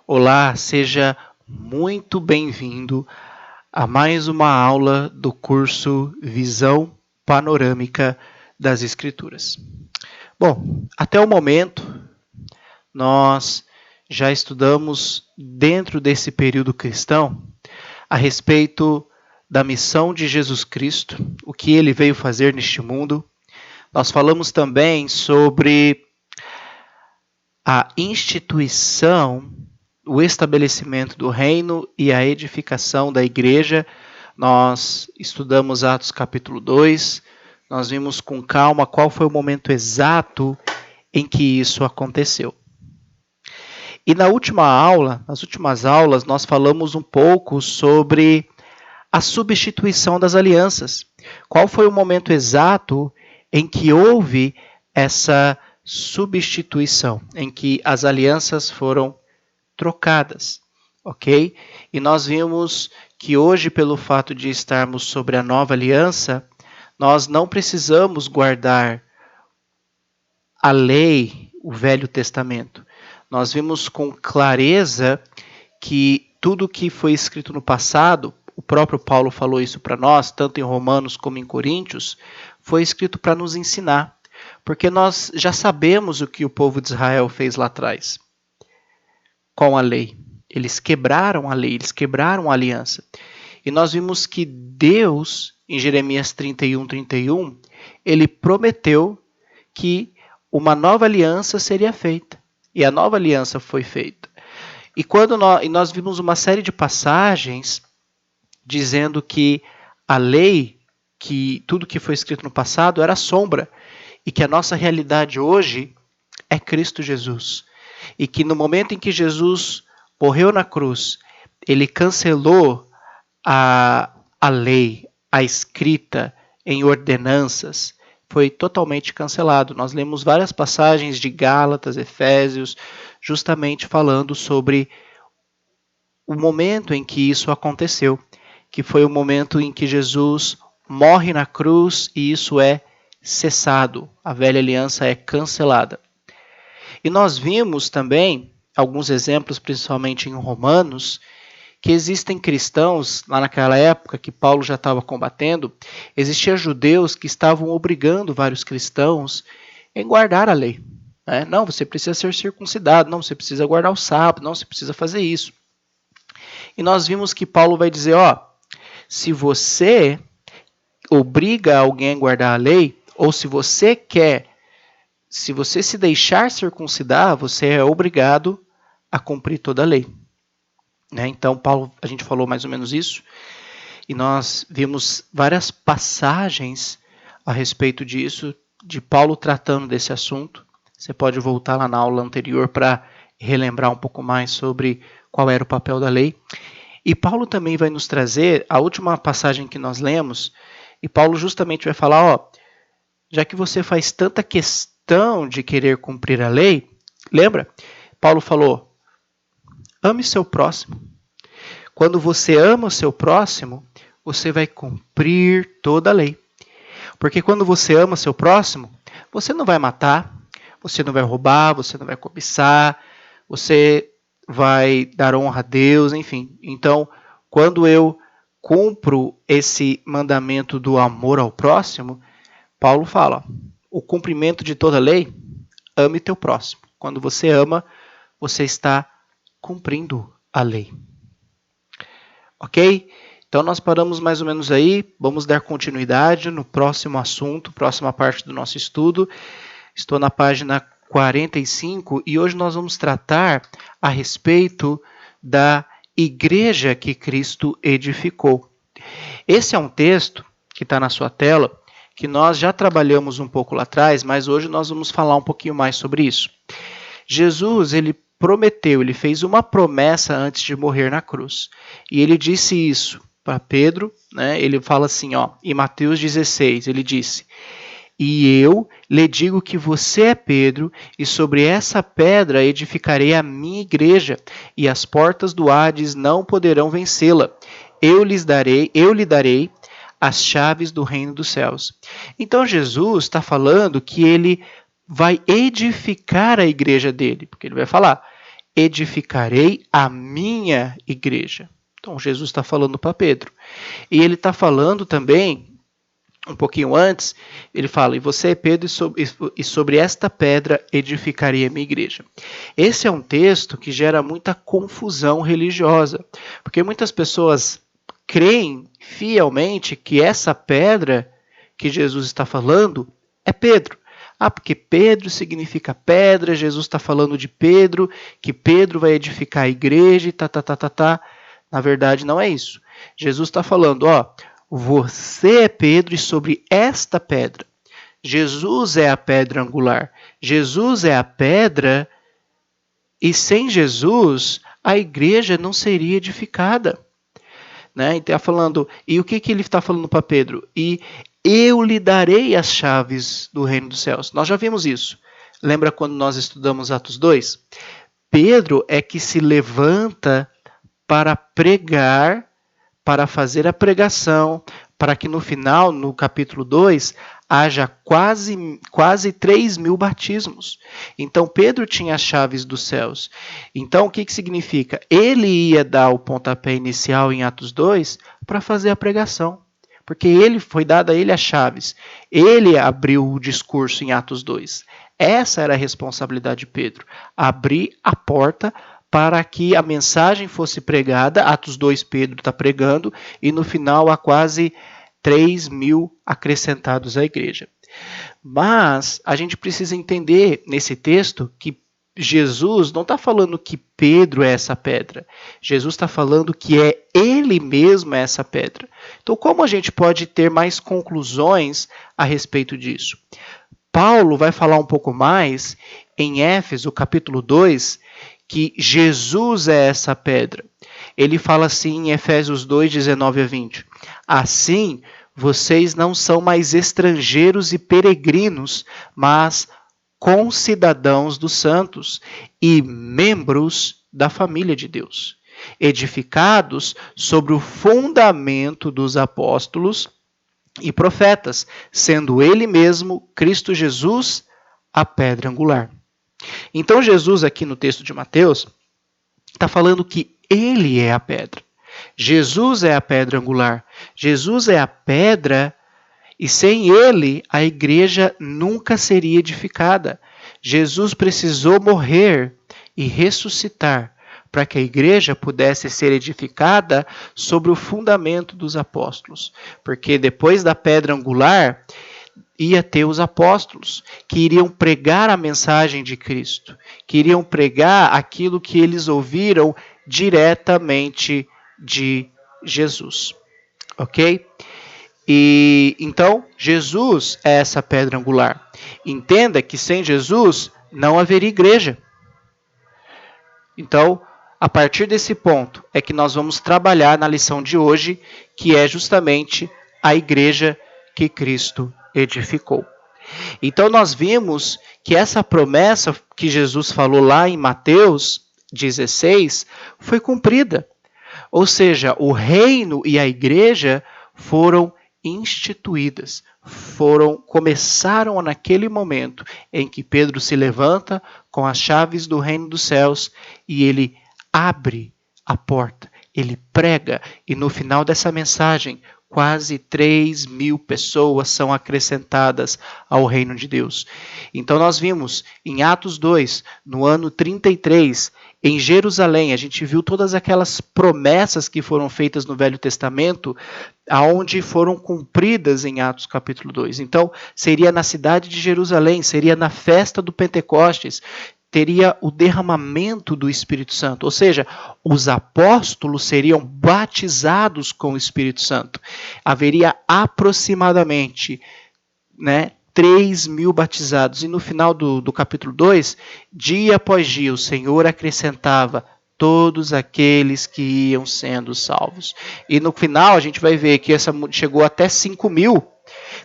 Olá, seja muito bem-vindo a mais uma aula do curso Visão Panorâmica das Escrituras. Bom, até o momento, nós já estudamos dentro desse período cristão a respeito da missão de Jesus Cristo, o que ele veio fazer neste mundo. Nós falamos também sobre a instituição, o estabelecimento do reino e a edificação da igreja. Nós estudamos Atos capítulo 2, nós vimos com calma qual foi o momento exato em que isso aconteceu. E nas últimas aulas, nós falamos um pouco sobre a substituição das alianças. Qual foi o momento exato em que houve essa substituição, em que as alianças foram trocadas, ok? E nós vimos que hoje, pelo fato de estarmos sobre a nova aliança, nós não precisamos guardar a lei, o Velho Testamento. Nós vimos com clareza que tudo que foi escrito no passado, o próprio Paulo falou isso para nós, tanto em Romanos como em Coríntios, foi escrito para nos ensinar. Porque nós já sabemos o que o povo de Israel fez lá atrás com a lei. Eles quebraram a lei, eles quebraram a aliança. E nós vimos que Deus, em Jeremias 31, ele prometeu que uma nova aliança seria feita. E a nova aliança foi feita. E nós vimos uma série de passagens dizendo que a lei, que tudo que foi escrito no passado era sombra, e que a nossa realidade hoje é Cristo Jesus. E que no momento em que Jesus morreu na cruz, ele cancelou a lei, a escrita em ordenanças, foi totalmente cancelado. Nós lemos várias passagens de Gálatas, Efésios, justamente falando sobre o momento em que isso aconteceu, que foi o momento em que Jesus morre na cruz e isso é cessado, a velha aliança é cancelada. E nós vimos também alguns exemplos, principalmente em Romanos, que existem cristãos, lá naquela época que Paulo já estava combatendo, existiam judeus que estavam obrigando vários cristãos em guardar a lei. Não, você precisa ser circuncidado, não, você precisa guardar o sábado, não, você precisa fazer isso. E nós vimos que Paulo vai dizer, se você obriga alguém a guardar a lei, ou se você se deixar circuncidar, você é obrigado a cumprir toda a lei. Então, Paulo, a gente falou mais ou menos isso, e nós vimos várias passagens a respeito disso, de Paulo tratando desse assunto. Você pode voltar lá na aula anterior para relembrar um pouco mais sobre qual era o papel da lei. E Paulo também vai nos trazer a última passagem que nós lemos, e Paulo justamente vai falar, já que você faz tanta questão de querer cumprir a lei, lembra? Paulo falou, ame seu próximo. Quando você ama o seu próximo, você vai cumprir toda a lei. Porque quando você ama seu próximo, você não vai matar, você não vai roubar, você não vai cobiçar, você vai dar honra a Deus, enfim. Então, quando eu cumpro esse mandamento do amor ao próximo, Paulo fala, o cumprimento de toda a lei, ame teu próximo. Quando você ama, você está cumprindo a lei. Ok? Então nós paramos mais ou menos aí, vamos dar continuidade no próximo assunto, próxima parte do nosso estudo. Estou na página 45 e hoje nós vamos tratar a respeito da igreja que Cristo edificou. Esse é um texto que está na sua tela, que nós já trabalhamos um pouco lá atrás, mas hoje nós vamos falar um pouquinho mais sobre isso. Jesus, ele prometeu, ele fez uma promessa antes de morrer na cruz. E ele disse isso para Pedro, ele fala assim, em Mateus 16, ele disse, e eu lhe digo que você é Pedro, e sobre essa pedra edificarei a minha igreja, e as portas do Hades não poderão vencê-la. Eu lhe darei as chaves do reino dos céus. Então Jesus está falando que ele vai edificar a igreja dele, porque ele vai falar, edificarei a minha igreja. Então, Jesus está falando para Pedro. E ele está falando também, um pouquinho antes, ele fala, e você é Pedro, e sobre esta pedra edificarei a minha igreja. Esse é um texto que gera muita confusão religiosa, porque muitas pessoas creem fielmente que essa pedra que Jesus está falando é Pedro. Porque Pedro significa pedra, Jesus está falando de Pedro, que Pedro vai edificar a igreja e tá. Na verdade, não é isso. Jesus está falando, você é Pedro e sobre esta pedra. Jesus é a pedra angular. Jesus é a pedra e sem Jesus a igreja não seria edificada. Né? Então, falando, e o que ele está falando para Pedro? E eu lhe darei as chaves do reino dos céus. Nós já vimos isso. Lembra quando nós estudamos Atos 2? Pedro é que se levanta para pregar, para fazer a pregação, para que no final, no capítulo 2, haja quase 3.000 batismos. Então, Pedro tinha as chaves dos céus. Então, o que significa? Ele ia dar o pontapé inicial em Atos 2 para fazer a pregação. Porque foi dada a ele as chaves. Ele abriu o discurso em Atos 2. Essa era a responsabilidade de Pedro. Abrir a porta para que a mensagem fosse pregada. Atos 2, Pedro está pregando, e no final há quase 3.000 acrescentados à igreja. Mas a gente precisa entender nesse texto que Jesus não está falando que Pedro é essa pedra. Jesus está falando que é ele mesmo essa pedra. Então, como a gente pode ter mais conclusões a respeito disso? Paulo vai falar um pouco mais em Éfeso, capítulo 2, que Jesus é essa pedra. Ele fala assim em Efésios 2, 19 a 20. Assim, vocês não são mais estrangeiros e peregrinos, mas concidadãos dos santos e membros da família de Deus, edificados sobre o fundamento dos apóstolos e profetas, sendo ele mesmo, Cristo Jesus, a pedra angular. Então, Jesus, aqui no texto de Mateus, está falando que ele é a pedra. Jesus é a pedra angular. Jesus é a pedra e sem ele a igreja nunca seria edificada. Jesus precisou morrer e ressuscitar para que a igreja pudesse ser edificada sobre o fundamento dos apóstolos. Porque depois da pedra angular ia ter os apóstolos, que iriam pregar a mensagem de Cristo, que iriam pregar aquilo que eles ouviram diretamente de Jesus. Ok? E então, Jesus é essa pedra angular. Entenda que sem Jesus não haveria igreja. Então, a partir desse ponto é que nós vamos trabalhar na lição de hoje, que é justamente a igreja que Cristo edificou. Então nós vimos que essa promessa que Jesus falou lá em Mateus 16 foi cumprida. Ou seja, o reino e a igreja foram instituídas, começaram naquele momento em que Pedro se levanta com as chaves do reino dos céus e ele abre a porta, ele prega, e no final dessa mensagem quase 3.000 pessoas são acrescentadas ao reino de Deus. Então nós vimos em Atos 2, no ano 33, em Jerusalém, a gente viu todas aquelas promessas que foram feitas no Velho Testamento, aonde foram cumpridas em Atos capítulo 2. Então, seria na cidade de Jerusalém, seria na festa do Pentecostes, teria o derramamento do Espírito Santo, ou seja, os apóstolos seriam batizados com o Espírito Santo. Haveria aproximadamente 3.000 batizados. E no final do capítulo 2, dia após dia, o Senhor acrescentava todos aqueles que iam sendo salvos. E no final a gente vai ver que essa chegou até 5.000.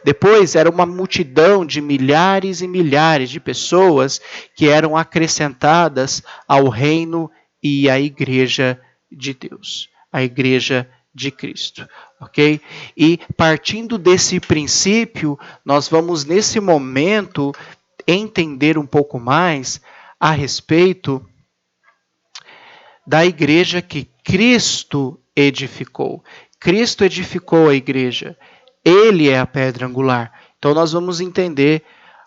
Depois era uma multidão de milhares e milhares de pessoas que eram acrescentadas ao reino e à igreja de Deus, a igreja de Cristo, ok? E partindo desse princípio, nós vamos nesse momento entender um pouco mais a respeito da igreja que Cristo edificou. Cristo edificou a igreja. Ele é a pedra angular. Então nós vamos entender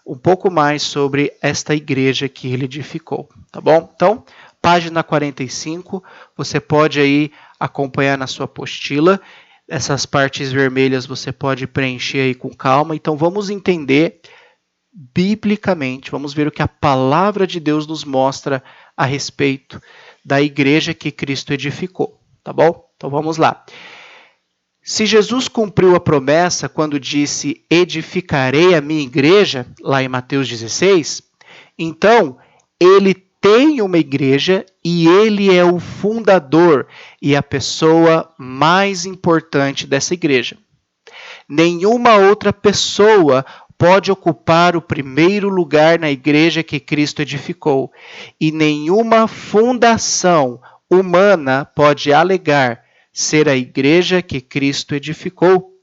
um pouco mais sobre esta igreja que ele edificou, tá bom? Então, página 45, você pode aí acompanhar na sua apostila. Essas partes vermelhas você pode preencher aí com calma. Então vamos entender biblicamente, vamos ver o que a palavra de Deus nos mostra a respeito da igreja que Cristo edificou, tá bom? Então vamos lá. Se Jesus cumpriu a promessa quando disse edificarei a minha igreja, lá em Mateus 16, então ele tem uma igreja e ele é o fundador e a pessoa mais importante dessa igreja. Nenhuma outra pessoa pode ocupar o primeiro lugar na igreja que Cristo edificou, e nenhuma fundação humana pode alegar ser a igreja que Cristo edificou.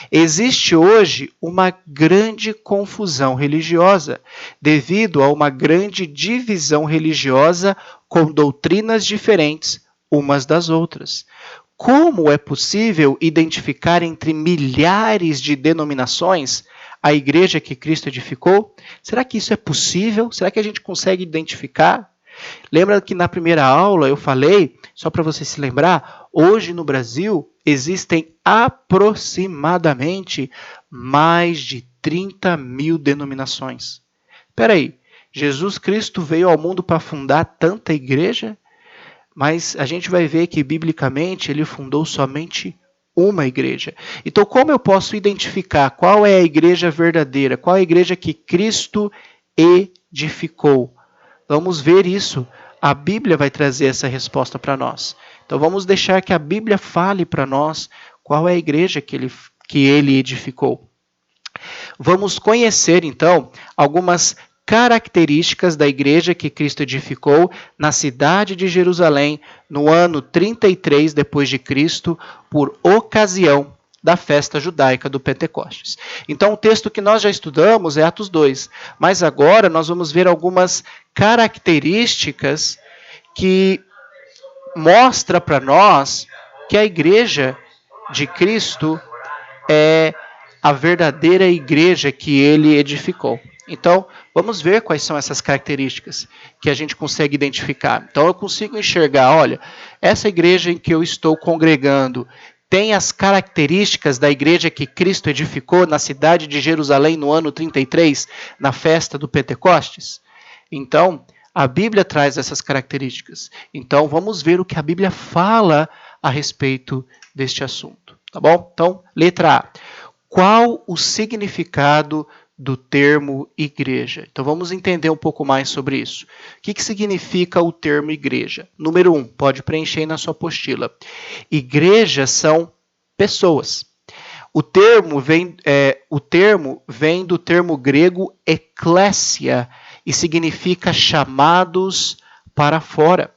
Existe hoje uma grande confusão religiosa, devido a uma grande divisão religiosa com doutrinas diferentes umas das outras. Como é possível identificar entre milhares de denominações a igreja que Cristo edificou? Será que isso é possível? Será que a gente consegue identificar? Lembra que na primeira aula eu falei, só para você se lembrar, hoje no Brasil existem aproximadamente mais de 30 mil denominações. Espera aí, Jesus Cristo veio ao mundo para fundar tanta igreja? Mas a gente vai ver que, biblicamente, ele fundou somente uma igreja. Então, como eu posso identificar qual é a igreja verdadeira? Qual é a igreja que Cristo edificou? Vamos ver isso. A Bíblia vai trazer essa resposta para nós. Então, vamos deixar que a Bíblia fale para nós qual é a igreja que ele edificou. Vamos conhecer, então, algumas características da igreja que Cristo edificou na cidade de Jerusalém no ano 33 depois de Cristo, por ocasião da festa judaica do Pentecostes. Então, o texto que nós já estudamos é Atos 2, mas agora nós vamos ver algumas características que mostram para nós que a igreja de Cristo é a verdadeira igreja que ele edificou. Então, vamos ver quais são essas características que a gente consegue identificar. Então, eu consigo enxergar, olha, essa igreja em que eu estou congregando tem as características da igreja que Cristo edificou na cidade de Jerusalém no ano 33, na festa do Pentecostes? Então, a Bíblia traz essas características. Então, vamos ver o que a Bíblia fala a respeito deste assunto. Tá bom? Então, letra A. Qual o significado do termo igreja? Então vamos entender um pouco mais sobre isso. O que significa o termo igreja? Número 1, pode preencher na sua apostila. Igreja são pessoas. O termo vem do termo grego eklésia e significa chamados para fora.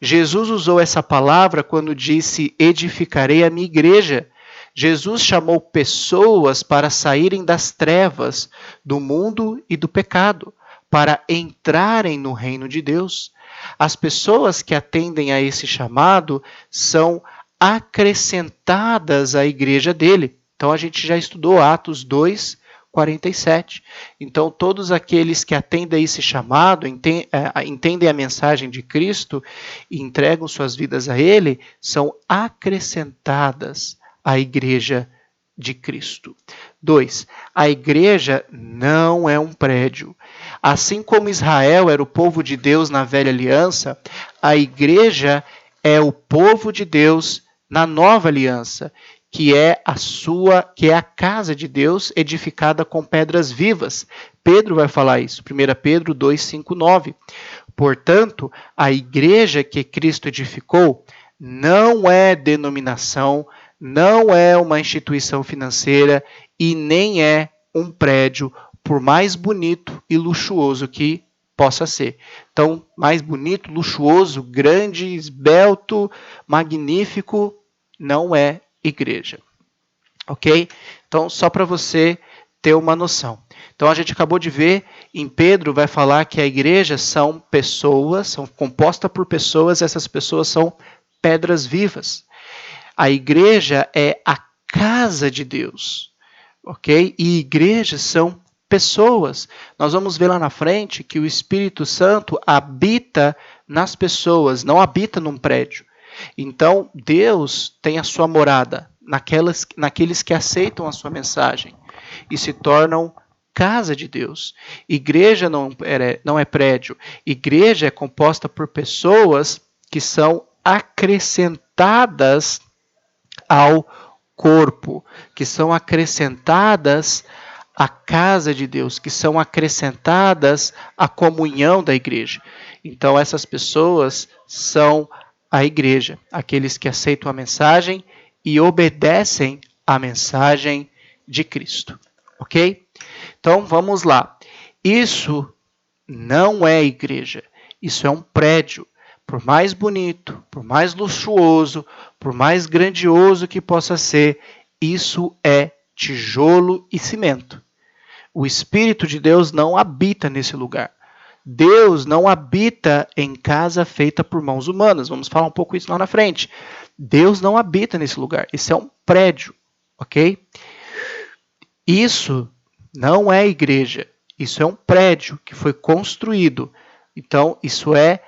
Jesus usou essa palavra quando disse edificarei a minha igreja. Jesus chamou pessoas para saírem das trevas, do mundo e do pecado, para entrarem no reino de Deus. As pessoas que atendem a esse chamado são acrescentadas à igreja dele. Então a gente já estudou Atos 2, 47. Então todos aqueles que atendem a esse chamado, entendem a mensagem de Cristo e entregam suas vidas a ele, são acrescentadas a igreja de Cristo. 2. A igreja não é um prédio. Assim como Israel era o povo de Deus na velha aliança, a igreja é o povo de Deus na nova aliança, que é a casa de Deus edificada com pedras vivas. Pedro vai falar isso, 1 Pedro 2, 5, 9. Portanto, a igreja que Cristo edificou não é denominação, não é uma instituição financeira e nem é um prédio, por mais bonito e luxuoso que possa ser. Então, mais bonito, luxuoso, grande, esbelto, magnífico, não é igreja. Ok? Então, só para você ter uma noção. Então a gente acabou de ver, em Pedro vai falar que a igreja são pessoas, são composta por pessoas, essas pessoas são pedras vivas. A igreja é a casa de Deus, ok? E igrejas são pessoas. Nós vamos ver lá na frente que o Espírito Santo habita nas pessoas, não habita num prédio. Então, Deus tem a sua morada naqueles que aceitam a sua mensagem e se tornam casa de Deus. Igreja não é prédio. Igreja é composta por pessoas que são acrescentadas ao corpo, que são acrescentadas à casa de Deus, que são acrescentadas à comunhão da igreja. Então, essas pessoas são a igreja, aqueles que aceitam a mensagem e obedecem à mensagem de Cristo. Ok? Então, vamos lá. Isso não é igreja. Isso é um prédio. Por mais bonito, por mais luxuoso, por mais grandioso que possa ser, isso é tijolo e cimento. O Espírito de Deus não habita nesse lugar. Deus não habita em casa feita por mãos humanas. Vamos falar um pouco isso lá na frente. Deus não habita nesse lugar. Isso é um prédio, ok? Isso não é igreja. Isso é um prédio que foi construído. Então, isso é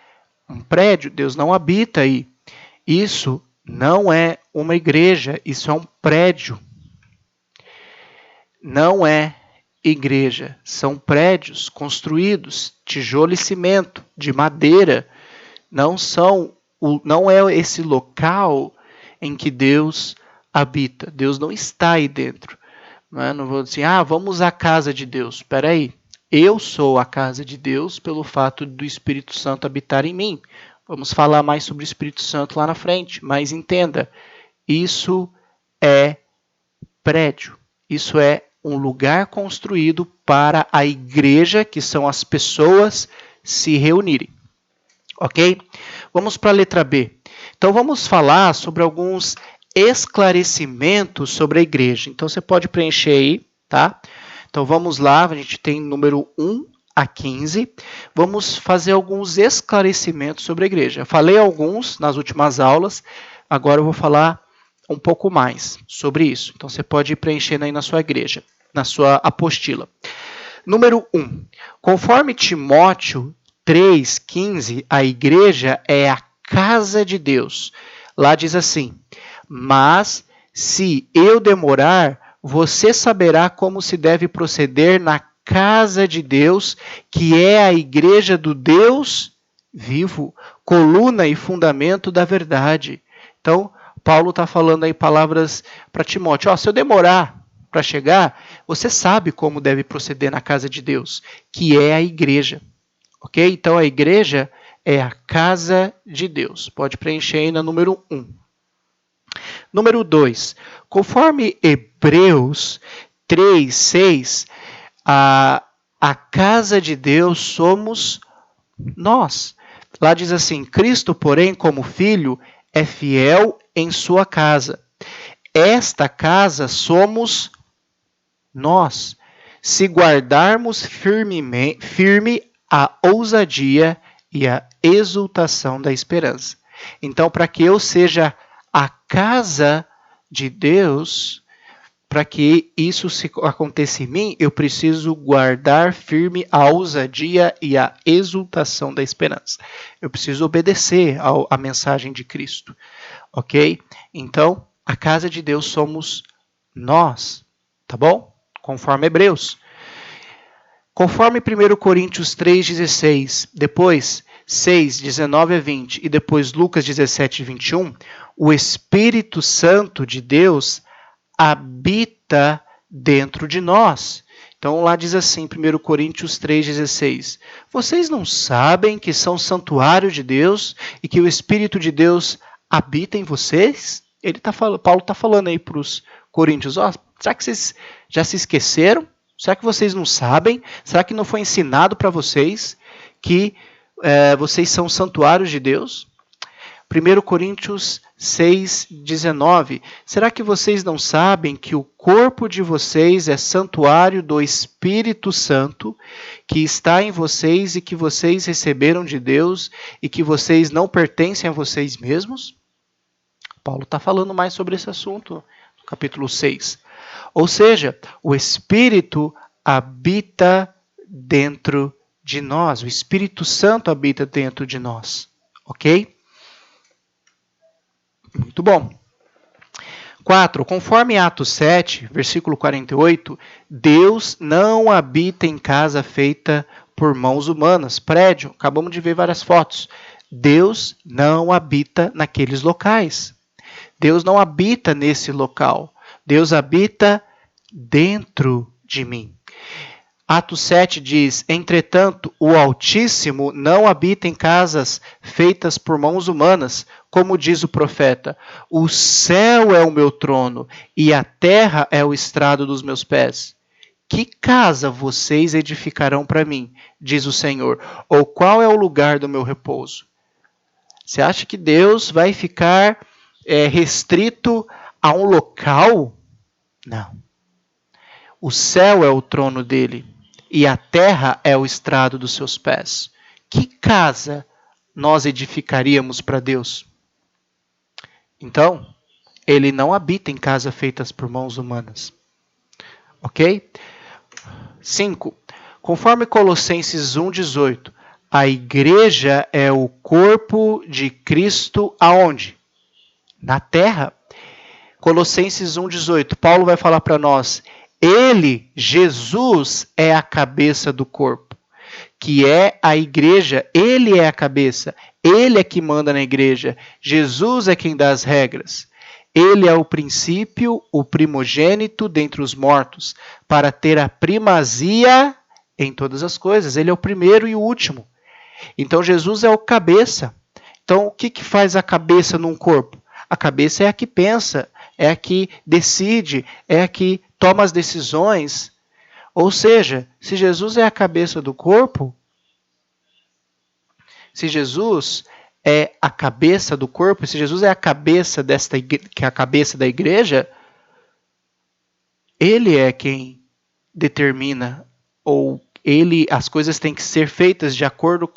um prédio. Deus não habita aí. Isso não é uma igreja. Isso é um prédio. Não é igreja. São prédios construídos, tijolo e cimento, de madeira. Não é esse local em que Deus habita. Deus não está aí dentro. Não vou dizer, vamos à casa de Deus. Espera aí. Eu sou a casa de Deus pelo fato do Espírito Santo habitar em mim. Vamos falar mais sobre o Espírito Santo lá na frente. Mas entenda, isso é prédio. Isso é um lugar construído para a igreja, que são as pessoas, se reunirem. Ok? Vamos para a letra B. Então vamos falar sobre alguns esclarecimentos sobre a igreja. Então você pode preencher aí, tá? Então vamos lá, a gente tem número 1 a 15. Vamos fazer alguns esclarecimentos sobre a igreja. Eu falei alguns nas últimas aulas, agora eu vou falar um pouco mais sobre isso. Então você pode ir preenchendo aí na sua igreja, na sua apostila. Número 1. Conforme Timóteo 3,15, a igreja é a casa de Deus. Lá diz assim: mas se eu demorar, você saberá como se deve proceder na casa de Deus, que é a igreja do Deus vivo, coluna e fundamento da verdade. Então, Paulo está falando aí palavras para Timóteo. Se eu demorar para chegar, você sabe como deve proceder na casa de Deus, que é a igreja. Ok? Então, a igreja é a casa de Deus. Pode preencher aí na número 1. Número 2. Conforme Hebreus 3:6, a casa de Deus somos nós. Lá diz assim: Cristo, porém, como filho, é fiel em sua casa. Esta casa somos nós, se guardarmos firme a ousadia e a exultação da esperança. Então, para que eu seja a casa de Deus, para que isso aconteça em mim, eu preciso guardar firme a ousadia e a exultação da esperança. Eu preciso obedecer à mensagem de Cristo, ok? Então, a casa de Deus somos nós, tá bom? Conforme Hebreus. Conforme 1 Coríntios 3,16, depois 6, 19 a 20 e depois Lucas 17, 21, o Espírito Santo de Deus habita dentro de nós. Então lá diz assim, 1 Coríntios 3,16, vocês não sabem que são santuário de Deus e que o Espírito de Deus habita em vocês? Paulo está falando aí para os coríntios, será que vocês já se esqueceram? Será que vocês não sabem? Será que não foi ensinado para vocês que vocês são santuários de Deus? 1 Coríntios 6,19. Será que vocês não sabem que o corpo de vocês é santuário do Espírito Santo, que está em vocês e que vocês receberam de Deus e que vocês não pertencem a vocês mesmos? Paulo está falando mais sobre esse assunto no capítulo 6. Ou seja, o Espírito habita dentro de nós. O Espírito Santo habita dentro de nós. Ok? Muito bom. 4. Conforme Atos 7, versículo 48, Deus não habita em casa feita por mãos humanas. Prédio, acabamos de ver várias fotos. Deus não habita naqueles locais. Deus não habita nesse local. Deus habita dentro de mim. Atos 7 diz, entretanto, o Altíssimo não habita em casas feitas por mãos humanas, como diz o profeta. O céu é o meu trono e a terra é o estrado dos meus pés. Que casa vocês edificarão para mim, diz o Senhor, ou qual é o lugar do meu repouso? Você acha que Deus vai ficar restrito a um local? Não. O céu é o trono dele e a terra é o estrado dos seus pés. Que casa nós edificaríamos para Deus? Então, ele não habita em casas feitas por mãos humanas. Ok? 5. Conforme Colossenses 1,18, a igreja é o corpo de Cristo aonde? Na terra. Colossenses 1,18, Paulo vai falar para nós, ele, Jesus, é a cabeça do corpo, que é a igreja, ele é a cabeça, ele é que manda na igreja, Jesus é quem dá as regras. Ele é o princípio, o primogênito dentre os mortos, para ter a primazia em todas as coisas. Ele é o primeiro e o último. Então Jesus é o cabeça. Então o que faz a cabeça num corpo? A cabeça é a que pensa, é a que decide, é a que toma as decisões. Ou seja, se Jesus é a cabeça do corpo, se Jesus é a cabeça do corpo, se Jesus é a cabeça que é a cabeça da igreja, ele é quem determina, ou as coisas têm que ser feitas de acordo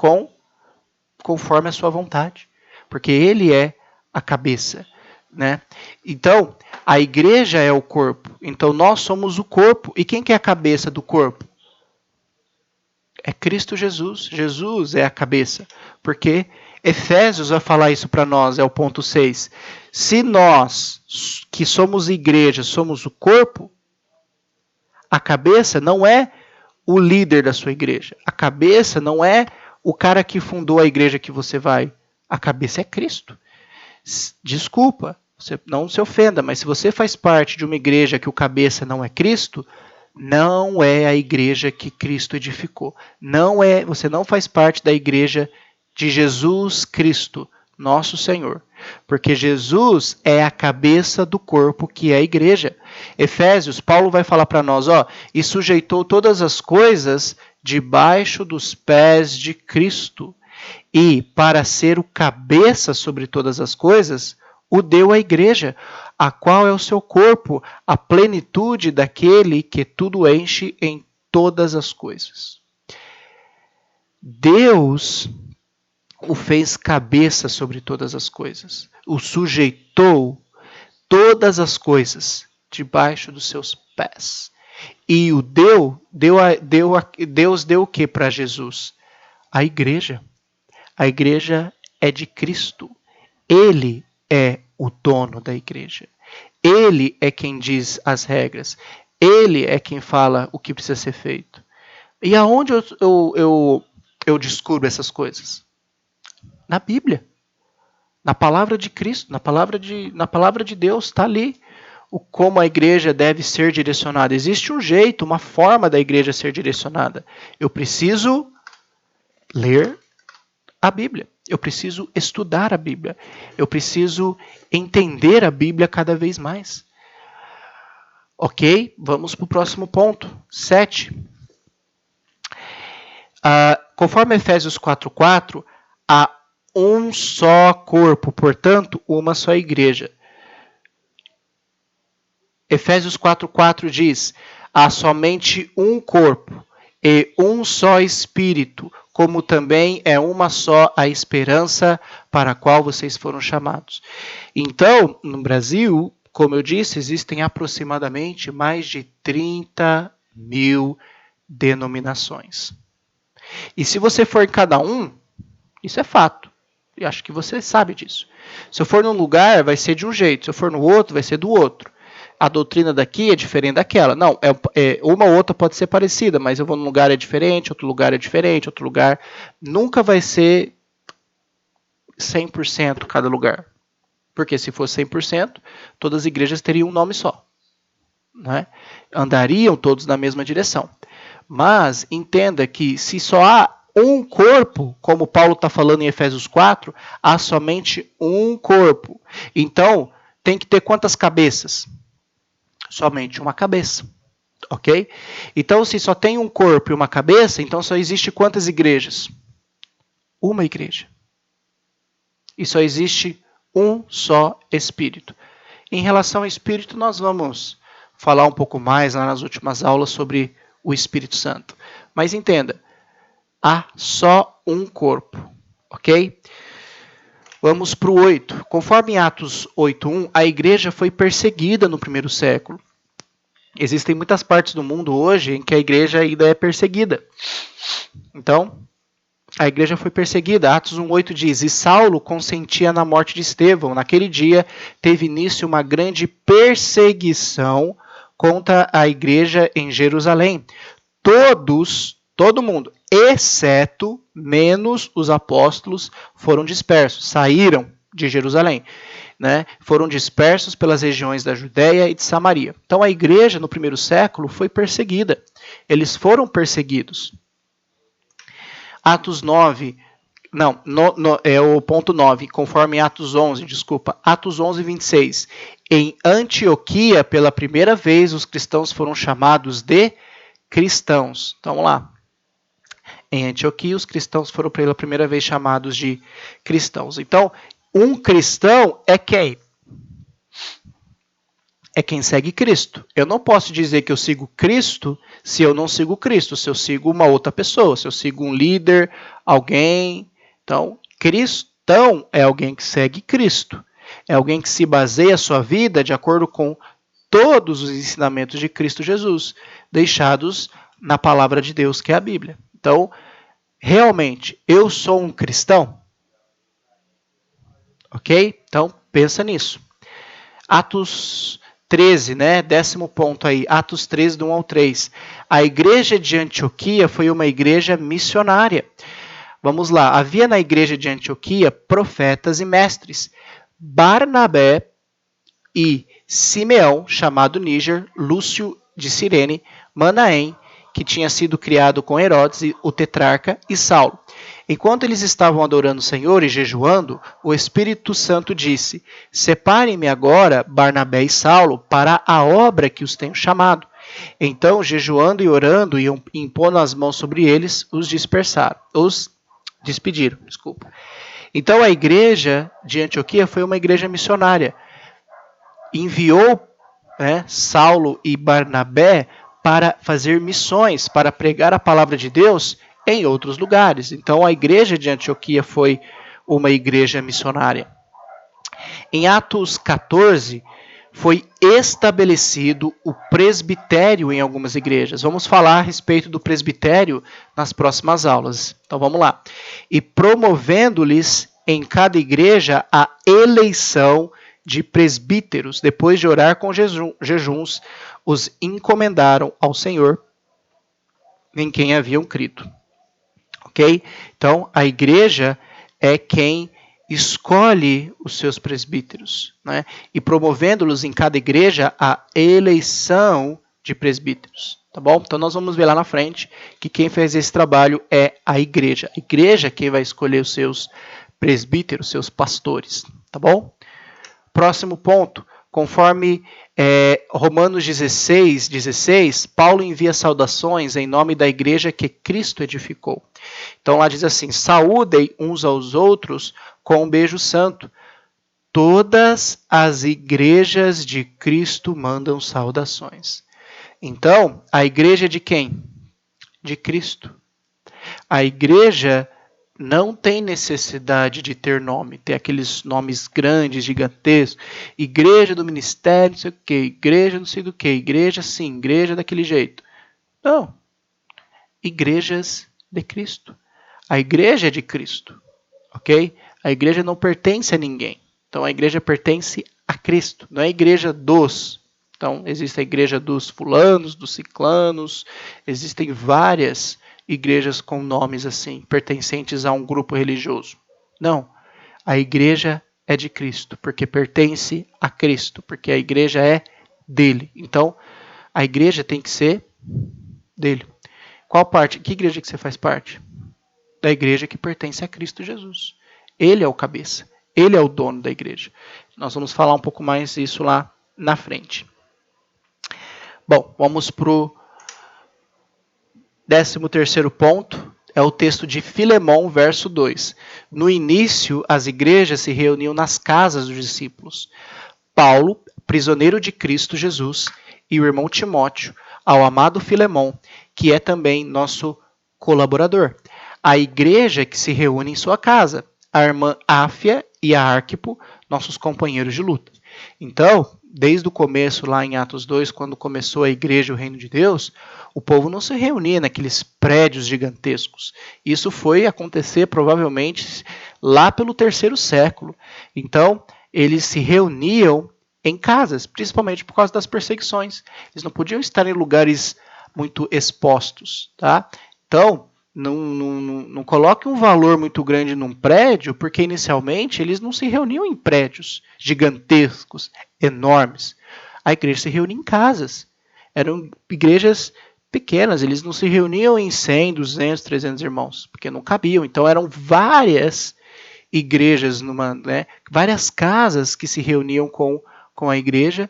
conforme a sua vontade, porque ele é a cabeça, né? Então, a igreja é o corpo. Então, nós somos o corpo. E quem que é a cabeça do corpo? É Cristo Jesus. Jesus é a cabeça. Porque Efésios vai falar isso para nós, é o ponto 6. Se nós, que somos igreja, somos o corpo, a cabeça não é o líder da sua igreja. A cabeça não é o cara que fundou a igreja que você vai. A cabeça é Cristo. Desculpa, você não se ofenda, mas se você faz parte de uma igreja que o cabeça não é Cristo, não é a igreja que Cristo edificou. Você não faz parte da igreja de Jesus Cristo, nosso Senhor. Porque Jesus é a cabeça do corpo que é a igreja. Efésios, Paulo vai falar para nós, e sujeitou todas as coisas debaixo dos pés de Cristo. E, para ser o cabeça sobre todas as coisas, o deu à igreja, a qual é o seu corpo, a plenitude daquele que tudo enche em todas as coisas. Deus o fez cabeça sobre todas as coisas, o sujeitou todas as coisas debaixo dos seus pés. E o Deus deu o que para Jesus? A igreja. A igreja é de Cristo. Ele é o dono da igreja. Ele é quem diz as regras. Ele é quem fala o que precisa ser feito. E aonde eu descubro essas coisas? Na Bíblia. Na palavra de Cristo, na palavra de Deus, está ali como a igreja deve ser direcionada. Existe um jeito, uma forma da igreja ser direcionada. Eu preciso ler a Bíblia. Eu preciso estudar a Bíblia. Eu preciso entender a Bíblia cada vez mais. Ok? Vamos para o próximo ponto. 7. Conforme Efésios 4:4, um só corpo, portanto, uma só igreja. Efésios 4:4 diz: há somente um corpo e um só Espírito, como também é uma só a esperança para a qual vocês foram chamados. Então, no Brasil, como eu disse, existem aproximadamente mais de 30 mil denominações. E se você for em cada um, isso é fato. Eu acho que você sabe disso. Se eu for num lugar, vai ser de um jeito. Se eu for no outro, vai ser do outro. A doutrina daqui é diferente daquela. Não, uma ou outra pode ser parecida, mas eu vou num lugar é diferente, outro lugar é diferente, outro lugar. Nunca vai ser 100% cada lugar. Porque se fosse 100%, todas as igrejas teriam um nome só. Né? Andariam todos na mesma direção. Mas entenda que se só há um corpo, como Paulo está falando em Efésios 4, há somente um corpo. Então, tem que ter quantas cabeças? Somente uma cabeça. Ok? Então, se só tem um corpo e uma cabeça, então só existe quantas igrejas? Uma igreja. E só existe um só Espírito. Em relação ao Espírito, nós vamos falar um pouco mais lá nas últimas aulas sobre o Espírito Santo. Mas entenda, há só um corpo, ok? Vamos para o 8. Conforme Atos 8:1, a igreja foi perseguida no primeiro século. Existem muitas partes do mundo hoje em que a igreja ainda é perseguida. Então, a igreja foi perseguida. Atos 1:8 diz: e Saulo consentia na morte de Estevão. Naquele dia teve início uma grande perseguição contra a igreja em Jerusalém. Todo mundo, exceto menos os apóstolos, foram dispersos, saíram de Jerusalém. Né? Foram dispersos pelas regiões da Judéia e de Samaria. Então a igreja no primeiro século foi perseguida. Eles foram perseguidos. Atos 9, é o ponto 9, conforme Atos 11, Atos 11:26. Em Antioquia, pela primeira vez, os cristãos foram chamados de cristãos. Então, vamos lá. Em Antioquia, os cristãos foram pela primeira vez chamados de cristãos. Então, um cristão é quem? É quem segue Cristo. Eu não posso dizer que eu sigo Cristo se eu não sigo Cristo, se eu sigo uma outra pessoa, se eu sigo um líder, alguém. Então, cristão é alguém que segue Cristo. É alguém que se baseia a sua vida de acordo com todos os ensinamentos de Cristo Jesus, deixados na palavra de Deus, que é a Bíblia. Então, realmente, eu sou um cristão? Ok? Então, pensa nisso. Atos 13, né? 10º ponto aí. Atos 13, do 1 ao 3. A igreja de Antioquia foi uma igreja missionária. Vamos lá. Havia na igreja de Antioquia profetas e mestres. Barnabé e Simeão, chamado Níger, Lúcio de Cirene, Manaém, que tinha sido criado com Herodes, o tetrarca, e Saulo. Enquanto eles estavam adorando o Senhor e jejuando, o Espírito Santo disse: separem-me agora Barnabé e Saulo para a obra que os tenho chamado. Então, jejuando e orando e impondo as mãos sobre eles, os despediram. Então, a igreja de Antioquia foi uma igreja missionária. Enviou Saulo e Barnabé para fazer missões, para pregar a palavra de Deus em outros lugares. Então, a igreja de Antioquia foi uma igreja missionária. Em Atos 14, foi estabelecido o presbitério em algumas igrejas. Vamos falar a respeito do presbitério nas próximas aulas. Então, vamos lá. E promovendo-lhes em cada igreja a eleição de presbíteros, depois de orar com jejuns, os encomendaram ao Senhor em quem haviam crido. Ok? Então, a igreja é quem escolhe os seus presbíteros, né? E promovendo-los em cada igreja a eleição de presbíteros. Tá bom? Então, nós vamos ver lá na frente que quem fez esse trabalho é a igreja. A igreja é quem vai escolher os seus presbíteros, seus pastores. Tá bom? Próximo ponto. Conforme Romanos 16, Paulo envia saudações em nome da igreja que Cristo edificou. Então lá diz assim: saúdem uns aos outros com um beijo santo. Todas as igrejas de Cristo mandam saudações. Então, a igreja é de quem? De Cristo. A igreja não tem necessidade de ter nome, ter aqueles nomes grandes, gigantescos. Igreja do ministério, não sei o quê, igreja não sei do que, igreja assim, igreja daquele jeito. Não. Igrejas de Cristo. A igreja é de Cristo, ok? A igreja não pertence a ninguém. Então a igreja pertence a Cristo, não é a igreja dos. Então existe a igreja dos fulanos, dos ciclanos, existem várias igrejas com nomes assim, pertencentes a um grupo religioso. Não, a igreja é de Cristo, porque pertence a Cristo, porque a igreja é dele. Então a igreja tem que ser dele. Qual parte? Que igreja que você faz parte? Da igreja que pertence a Cristo Jesus. Ele é o cabeça. Ele é o dono da igreja. Nós vamos falar um pouco mais disso lá na frente. Bom, vamos para o 13º ponto. É o texto de Filemão, verso 2. No início, as igrejas se reuniam nas casas dos discípulos. Paulo, prisioneiro de Cristo Jesus, e o irmão Timóteo, ao amado Filemão, que é também nosso colaborador. A igreja que se reúne em sua casa, a irmã Áfia e a Arquipo, nossos companheiros de luta. Então, desde o começo, lá em Atos 2, quando começou a igreja e o reino de Deus, o povo não se reunia naqueles prédios gigantescos. Isso foi acontecer provavelmente lá pelo 3º século. Então, eles se reuniam em casas, principalmente por causa das perseguições. Eles não podiam estar em lugares muito expostos, tá? Então, não coloque um valor muito grande num prédio, porque inicialmente eles não se reuniam em prédios gigantescos, enormes. A igreja se reunia em casas. Eram igrejas pequenas, eles não se reuniam em 100, 200, 300 irmãos, porque não cabiam. Então eram várias igrejas, várias casas que se reuniam com a igreja,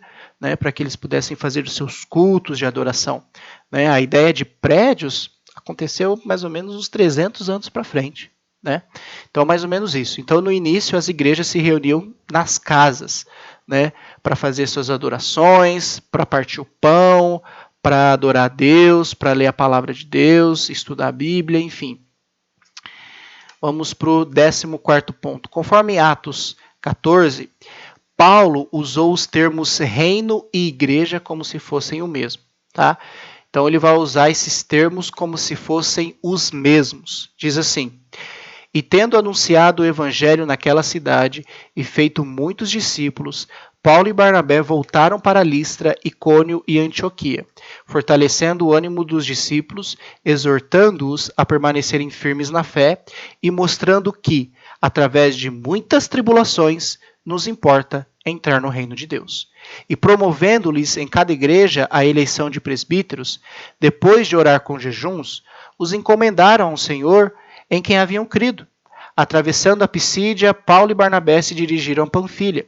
para que eles pudessem fazer os seus cultos de adoração. A ideia de prédios aconteceu mais ou menos uns 300 anos para frente. Então, mais ou menos isso. Então, no início, as igrejas se reuniam nas casas, para fazer suas adorações, para partir o pão, para adorar a Deus, para ler a palavra de Deus, estudar a Bíblia, enfim. Vamos para o 14º ponto. Conforme Atos 14, Paulo usou os termos reino e igreja como se fossem o mesmo. Tá? Então ele vai usar esses termos como se fossem os mesmos. Diz assim: e tendo anunciado o evangelho naquela cidade e feito muitos discípulos, Paulo e Barnabé voltaram para Listra, Icônio e Antioquia, fortalecendo o ânimo dos discípulos, exortando-os a permanecerem firmes na fé e mostrando que, através de muitas tribulações, nos importa entrar no reino de Deus. E promovendo-lhes em cada igreja a eleição de presbíteros, depois de orar com jejuns, os encomendaram ao Senhor em quem haviam crido. Atravessando a Pisídia, Paulo e Barnabé se dirigiram a Panfilha,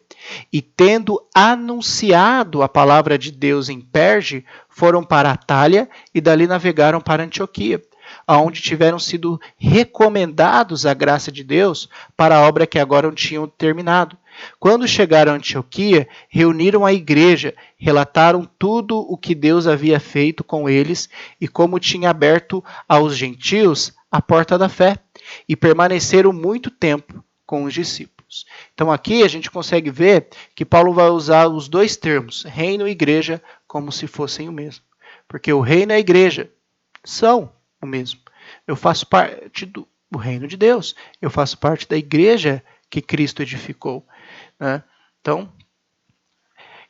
e tendo anunciado a palavra de Deus em Perge, foram para Atália e dali navegaram para Antioquia, aonde tiveram sido recomendados a graça de Deus para a obra que agora tinham terminado. Quando chegaram a Antioquia, reuniram a igreja, relataram tudo o que Deus havia feito com eles e como tinha aberto aos gentios a porta da fé, e permaneceram muito tempo com os discípulos. Então aqui a gente consegue ver que Paulo vai usar os dois termos, reino e igreja, como se fossem o mesmo. Porque o reino e a igreja são o mesmo. Eu faço parte do reino de Deus, eu faço parte da igreja que Cristo edificou. Então,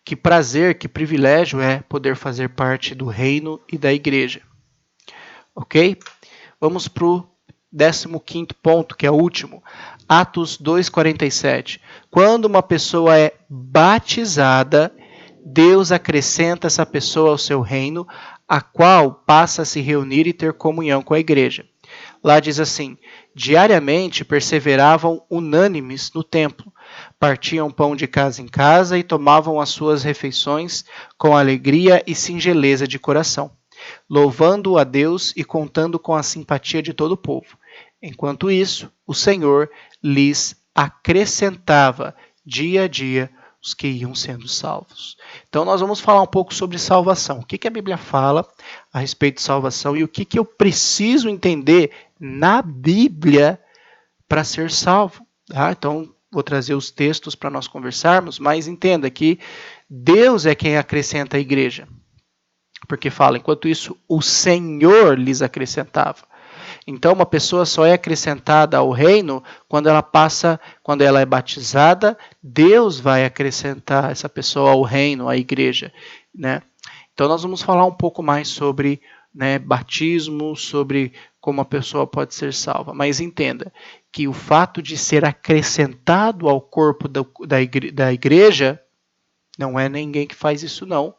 que prazer, que privilégio é poder fazer parte do reino e da igreja. Ok? Vamos para o 15º ponto, que é o último. Atos 2,47. Quando uma pessoa é batizada, Deus acrescenta essa pessoa ao seu reino, a qual passa a se reunir e ter comunhão com a igreja. Lá diz assim: diariamente perseveravam unânimes no templo, Partiam pão de casa em casa e tomavam as suas refeições com alegria e singeleza de coração, louvando a Deus e contando com a simpatia de todo o povo. Enquanto isso, o Senhor lhes acrescentava dia a dia os que iam sendo salvos. Então nós vamos falar um pouco sobre salvação. O que a Bíblia fala a respeito de salvação e o que eu preciso entender na Bíblia para ser salvo. Tá? Então vou trazer os textos para nós conversarmos, mas entenda que Deus é quem acrescenta a igreja. Porque fala, enquanto isso, o Senhor lhes acrescentava. Então, uma pessoa só é acrescentada ao reino quando ela é batizada, Deus vai acrescentar essa pessoa ao reino, à igreja, né? Então, nós vamos falar um pouco mais sobre, né, batismo, sobre como a pessoa pode ser salva. Mas entenda que o fato de ser acrescentado ao corpo da igreja, não é ninguém que faz isso, não.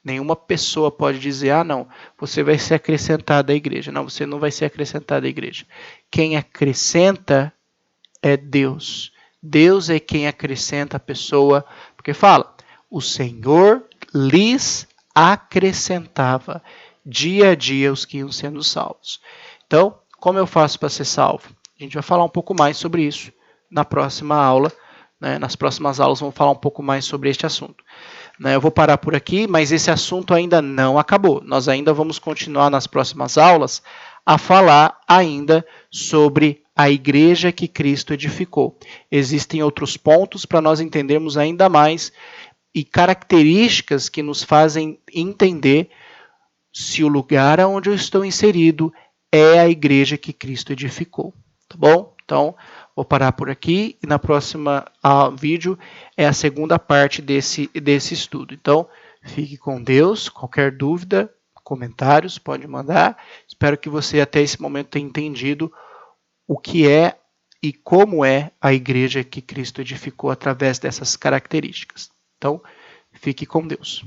Nenhuma pessoa pode dizer, não, você vai ser acrescentado à igreja. Não, você não vai ser acrescentado à igreja. Quem acrescenta é Deus. Deus é quem acrescenta a pessoa, porque fala, o Senhor lhes acrescentava dia a dia os que iam sendo salvos. Então, como eu faço para ser salvo? A gente vai falar um pouco mais sobre isso na próxima aula. Né? Nas próximas aulas vamos falar um pouco mais sobre este assunto. Eu vou parar por aqui, mas esse assunto ainda não acabou. Nós ainda vamos continuar nas próximas aulas a falar ainda sobre a igreja que Cristo edificou. Existem outros pontos para nós entendermos ainda mais e características que nos fazem entender se o lugar onde eu estou inserido é a igreja que Cristo edificou. Tá bom? Então, vou parar por aqui e na próxima vídeo é a segunda parte desse estudo. Então, fique com Deus. Qualquer dúvida, comentários, pode mandar. Espero que você até esse momento tenha entendido o que é e como é a igreja que Cristo edificou através dessas características. Então, fique com Deus.